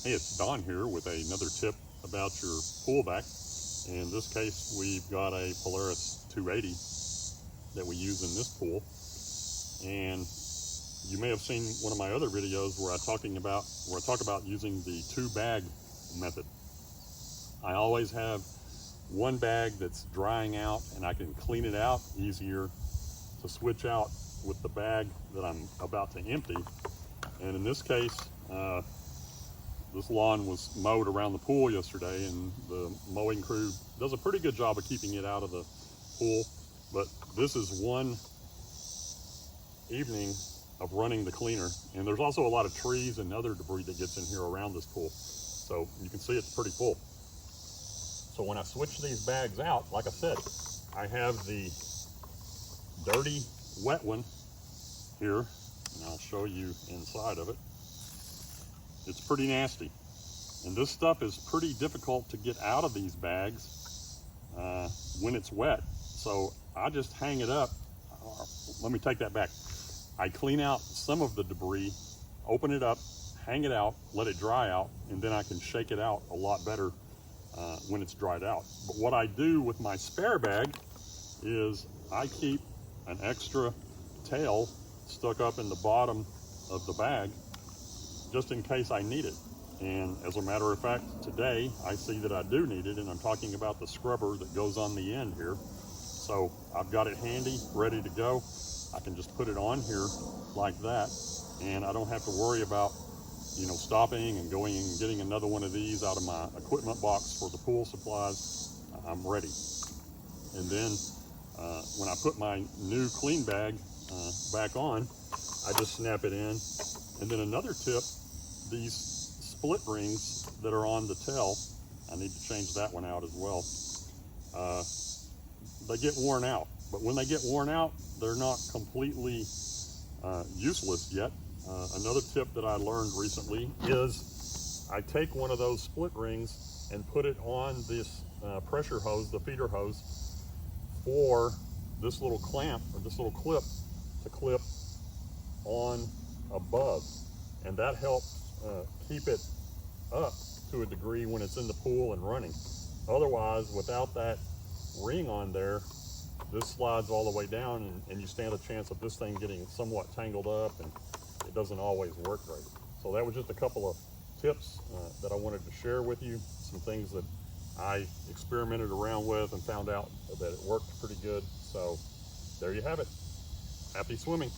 Hey, it's Don here with another tip about your pool vac. In this case, we've got a Polaris 280 that we use in this pool. And you may have seen one of my other videos where I talk about using the 2-bag method. I always have one bag that's drying out and I can clean it out easier to switch out with the bag that I'm about to empty. And in this case, this lawn was mowed around the pool yesterday, and the mowing crew does a pretty good job of keeping it out of the pool. But this is one evening of running the cleaner, and there's also a lot of trees and other debris that gets in here around this pool. So you can see it's pretty full. So when I switch these bags out, like I said, I have the dirty, wet one here, and I'll show you inside of it. It's pretty nasty, and this stuff is pretty difficult to get out of these bags when it's wet. So I just hang it up. Let me take that back. I clean out some of the debris, open it up, hang it out, let it dry out, and then I can shake it out a lot better when it's dried out. But what I do with my spare bag is I keep an extra tail stuck up in the bottom of the bag just in case I need it. And as a matter of fact, today I see that I do need it, and I'm talking about the scrubber that goes on the end here. So I've got it handy, ready to go. I can just put it on here like that, and I don't have to worry about, stopping and going and getting another one of these out of my equipment box for the pool supplies. I'm ready. And then when I put my new clean bag back on, I just snap it in. And then another tip, these split rings that are on the tail, I need to change that one out as well. They get worn out, but when they get worn out, they're not completely useless yet. Another tip that I learned recently is I take one of those split rings and put it on this pressure hose, the feeder hose, for this little clamp or this little clip to clip on above, and that helps keep it up to a degree when it's in the pool and running. Otherwise, without that ring on there, this slides all the way down, and you stand a chance of this thing getting somewhat tangled up, and it doesn't always work right. So that was just a couple of tips that I wanted to share with you, some things that I experimented around with and found out that it worked pretty good. So there you have it. Happy swimming.